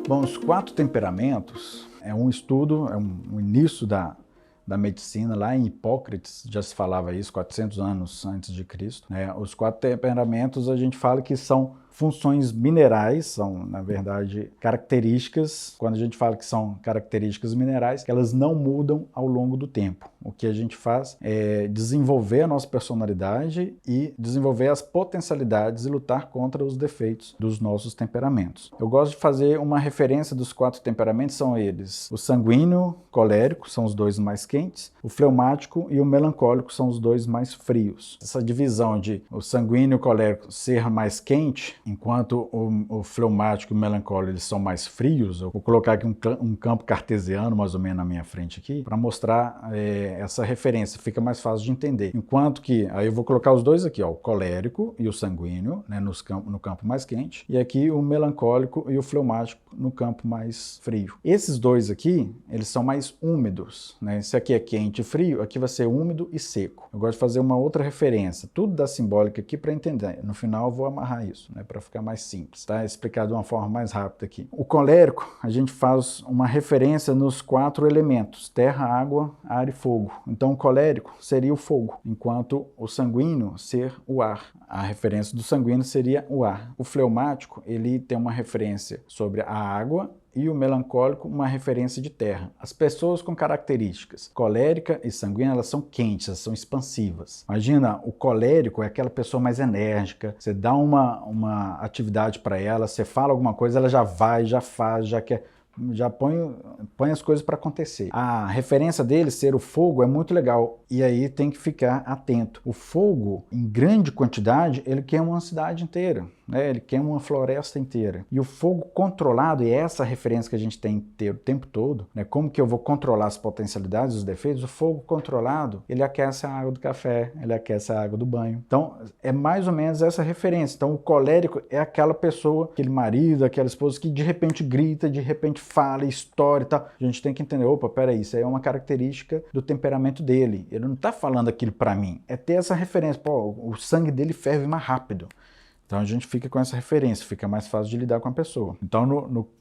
Bom, os 4 temperamentos é um estudo, um início da medicina, lá em Hipócrates já se falava isso, 400 anos antes de Cristo, né? Os 4 temperamentos a gente fala que são funções minerais, são, na verdade, características. Quando a gente fala que são características minerais, que elas não mudam ao longo do tempo. O que a gente faz é desenvolver a nossa personalidade e desenvolver as potencialidades e lutar contra os defeitos dos nossos temperamentos. Eu gosto de fazer uma referência dos 4 temperamentos, são eles: o sanguíneo, colérico, são os 2 mais quentes, o fleumático e o melancólico são os 2 mais frios. Essa divisão de o sanguíneo e o colérico ser mais quente, enquanto o fleumático e o melancólico eles são mais frios. Eu vou colocar aqui um campo cartesiano mais ou menos na minha frente aqui, para mostrar essa referência, fica mais fácil de entender. Enquanto que, aí eu vou colocar os dois aqui, ó, o colérico e o sanguíneo, né, no campo mais quente, e aqui o melancólico e o fleumático no campo mais frio. Esses dois aqui, eles são mais úmidos, né? Esse aqui é quente e frio, aqui vai ser úmido e seco. Eu gosto de fazer uma outra referência, tudo da simbólica aqui para entender. No final eu vou amarrar isso, né, para ficar mais simples, tá? Explicar de uma forma mais rápida aqui. O colérico, a gente faz uma referência nos 4 elementos: terra, água, ar e fogo. Então o colérico seria o fogo, enquanto o sanguíneo ser o ar. A referência do sanguíneo seria o ar. O fleumático, ele tem uma referência sobre a água, e o melancólico uma referência de terra. As pessoas com características colérica e sanguínea, elas são quentes, elas são expansivas. Imagina, o colérico é aquela pessoa mais enérgica, você dá uma atividade para ela, você fala alguma coisa, ela já vai, já faz, já põe as coisas para acontecer. A referência dele ser o fogo é muito legal, e aí tem que ficar atento. O fogo, em grande quantidade, ele queima uma cidade inteira, né? Ele queima uma floresta inteira. E o fogo controlado, e é essa referência que a gente tem que ter o tempo todo, né? Como que eu vou controlar as potencialidades, os defeitos? O fogo controlado, ele aquece a água do café, ele aquece a água do banho. Então, é mais ou menos essa referência. Então, o colérico é aquela pessoa, aquele marido, aquela esposa que de repente grita, de repente fala, história e tal. A gente tem que entender, opa, peraí, isso aí é uma característica do temperamento dele. Ele não está falando aquilo para mim. É ter essa referência. Pô, o sangue dele ferve mais rápido. Então a gente fica com essa referência, fica mais fácil de lidar com a pessoa. Então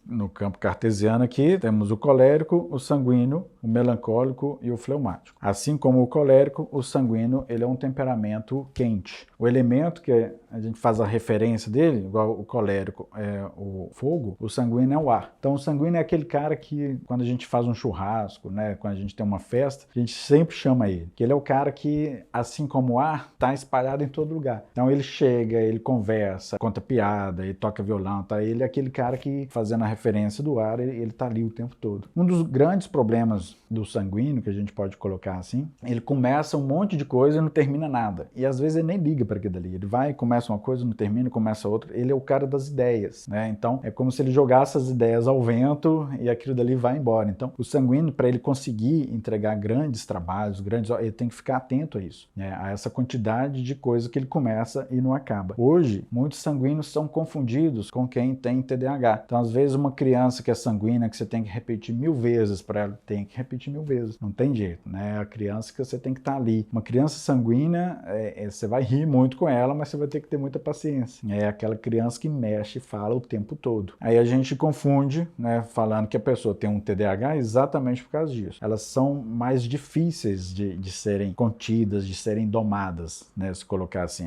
no campo cartesiano aqui temos o colérico, o sanguíneo, o melancólico e o fleumático. Assim como o colérico, o sanguíneo ele é um temperamento quente. O elemento que a gente faz a referência dele, igual o colérico é o fogo, o sanguíneo é o ar. Então o sanguíneo é aquele cara que quando a gente faz um churrasco, né, quando a gente tem uma festa, a gente sempre chama ele. Que ele é o cara que, assim como o ar, está espalhado em todo lugar. Então ele chega, ele conversa, conta piada, ele toca violão, tá? Ele é aquele cara que, fazendo a referência do ar, ele tá ali o tempo todo. Um dos grandes problemas do sanguíneo, que a gente pode colocar assim, ele começa um monte de coisa e não termina nada. E às vezes ele nem liga para aquilo dali. Ele vai, começa uma coisa, não termina, começa outra. Ele é o cara das ideias, né? Então é como se ele jogasse as ideias ao vento e aquilo dali vai embora. Então o sanguíneo, para ele conseguir entregar grandes trabalhos, ele tem que ficar atento a isso, né? A essa quantidade de coisa que ele começa e não acaba. Hoje, muitos sanguíneos são confundidos com quem tem TDAH. Então, às vezes, uma criança que é sanguínea, que você tem que repetir 1000 vezes para ela, tem que repetir 1000 vezes. Não tem jeito, né? A criança que você tem que estar ali. Uma criança sanguínea, você vai rir muito com ela, mas você vai ter que ter muita paciência. É aquela criança que mexe e fala o tempo todo. Aí a gente confunde, né, falando que a pessoa tem um TDAH exatamente por causa disso. Elas são mais difíceis de serem contidas, de serem domadas, né? Se colocar assim,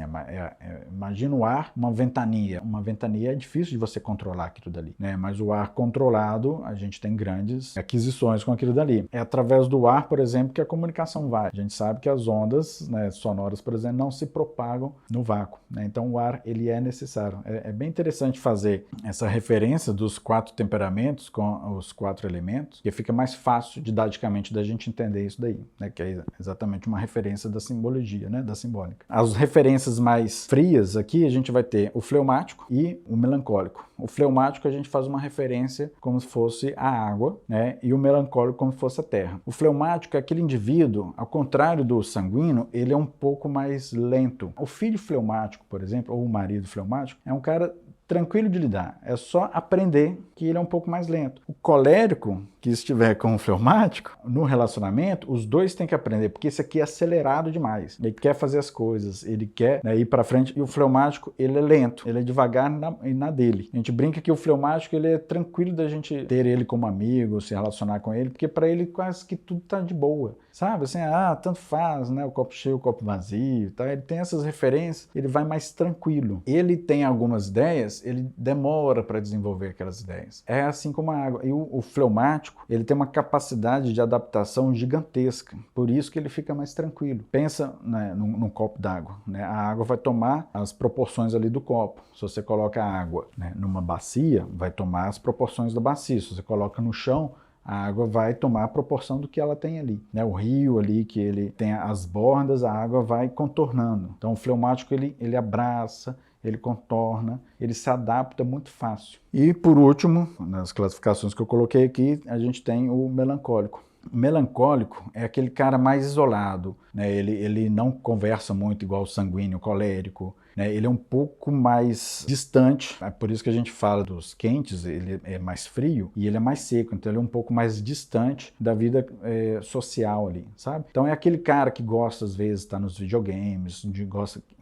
imagina o ar, uma ventania. Uma ventania é difícil de você controlar aquilo dali, né? Mas o ar controlado, a gente tem grandes aquisições com aquilo dali. É através do ar, por exemplo, que a comunicação vai. A gente sabe que as ondas, né, sonoras, por exemplo, não se propagam no vácuo, né? Então o ar, ele é necessário. É bem interessante fazer essa referência dos 4 temperamentos com os 4 elementos, que fica mais fácil didaticamente da gente entender isso daí, né? Que é exatamente uma referência da simbologia, né? Da simbólica. As referências mais frias aqui, a gente vai ter o fleumático e o melancólico. O fleumático a gente faz uma referência como se fosse a água, né? E o melancólico como se fosse a terra. O fleumático é aquele indivíduo, ao contrário do sanguíneo, ele é um pouco mais lento. O filho fleumático, por exemplo, ou o marido fleumático, é um cara tranquilo de lidar, é só aprender que ele é um pouco mais lento. O colérico, que estiver com o fleumático, no relacionamento, os dois têm que aprender, porque esse aqui é acelerado demais. Ele quer fazer as coisas, ele quer, né, ir para frente, e o fleumático, ele é lento, ele é devagar na dele. A gente brinca que o fleumático, ele é tranquilo da gente ter ele como amigo, se relacionar com ele, porque para ele quase que tudo tá de boa. Sabe, assim, tanto faz, né, o copo cheio, o copo vazio, tá? Ele tem essas referências, ele vai mais tranquilo. Ele tem algumas ideias, ele demora para desenvolver aquelas ideias. É assim como a água. E o fleumático, ele tem uma capacidade de adaptação gigantesca, por isso que ele fica mais tranquilo. Pensa, né, num copo d'água, né? A água vai tomar as proporções ali do copo. Se você coloca a água, né, numa bacia, vai tomar as proporções da bacia. Se você coloca no chão, a água vai tomar a proporção do que ela tem ali, né? O rio ali, que ele tem as bordas, a água vai contornando. Então o fleumático, ele abraça, ele contorna, ele se adapta muito fácil. E por último, nas classificações que eu coloquei aqui, a gente tem o melancólico. O melancólico é aquele cara mais isolado, né? Ele não conversa muito igual o sanguíneo, o colérico, né? Ele é um pouco mais distante, é por isso que a gente fala dos quentes, ele é mais frio e ele é mais seco, então ele é um pouco mais distante da vida social ali, sabe? Então é aquele cara que gosta às vezes de estar nos videogames,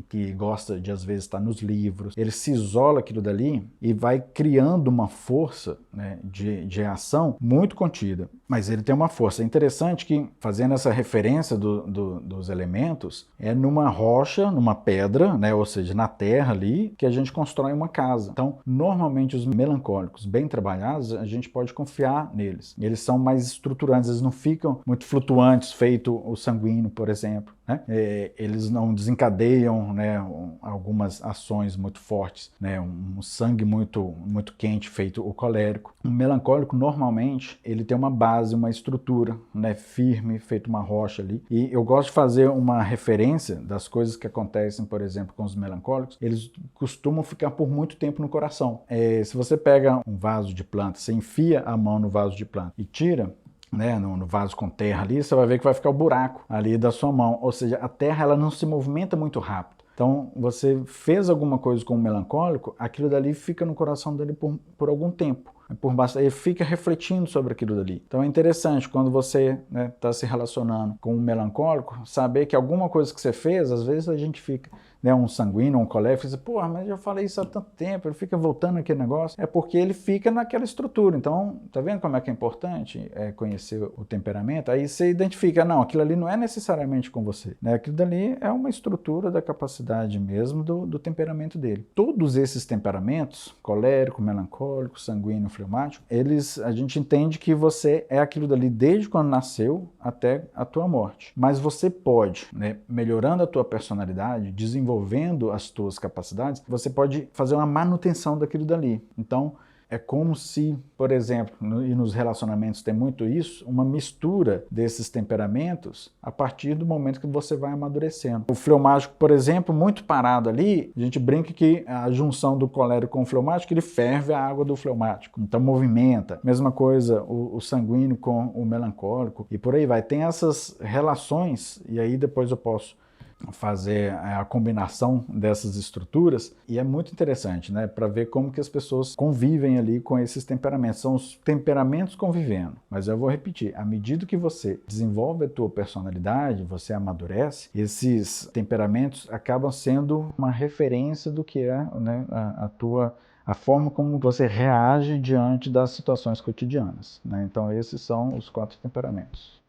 que gosta de às vezes estar nos livros, ele se isola aquilo dali e vai criando uma força, né, de ação muito contida, mas ele tem uma força. É interessante que, fazendo essa referência dos elementos, é numa rocha, numa pedra, né, ou seja, na terra ali, que a gente constrói uma casa. Então, normalmente os melancólicos bem trabalhados, a gente pode confiar neles. Eles são mais estruturantes, eles não ficam muito flutuantes, feito o sanguíneo, por exemplo, né? Eles não desencadeiam, né, algumas ações muito fortes, né, um sangue muito quente, feito o colérico. O melancólico, normalmente, ele tem uma base, uma estrutura, né, firme, feito uma rocha ali. E eu gosto de fazer uma referência das coisas que acontecem, por exemplo, com os melancólicos. Eles costumam ficar por muito tempo no coração. Se você pega um vaso de planta, você enfia a mão no vaso de planta e tira, né, no vaso com terra ali, você vai ver que vai ficar o buraco ali da sua mão. Ou seja, a terra, ela não se movimenta muito rápido. Então, você fez alguma coisa com o melancólico, aquilo dali fica no coração dele por algum tempo. Ele fica refletindo sobre aquilo dali. Então é interessante, quando você está se relacionando com um melancólico, saber que alguma coisa que você fez, às vezes a gente fica, né, um sanguíneo, um colérico, diz, pô, mas eu falei isso há tanto tempo, ele fica voltando aquele negócio. É porque ele fica naquela estrutura. Então, tá vendo como é que é importante conhecer o temperamento? Aí você identifica, não, aquilo ali não é necessariamente com você, né? Aquilo dali é uma estrutura da capacidade mesmo do temperamento dele. Todos esses temperamentos, colérico, melancólico, sanguíneo, fleumático, a gente entende que você é aquilo dali desde quando nasceu até a tua morte. Mas você pode, né, melhorando a tua personalidade, desenvolvendo as tuas capacidades, você pode fazer uma manutenção daquilo dali. Então, é como se, por exemplo, e nos relacionamentos tem muito isso, uma mistura desses temperamentos a partir do momento que você vai amadurecendo. O fleumático, por exemplo, muito parado ali, a gente brinca que a junção do colérico com o fleumático, ele ferve a água do fleumático, então movimenta. Mesma coisa o sanguíneo com o melancólico e por aí vai. Tem essas relações e aí depois eu posso fazer a combinação dessas estruturas e é muito interessante, né, para ver como que as pessoas convivem ali com esses temperamentos. São os temperamentos convivendo, mas eu vou repetir, à medida que você desenvolve a tua personalidade, você amadurece, esses temperamentos acabam sendo uma referência do que é, né, a forma como você reage diante das situações cotidianas, né? Então esses são os 4 temperamentos.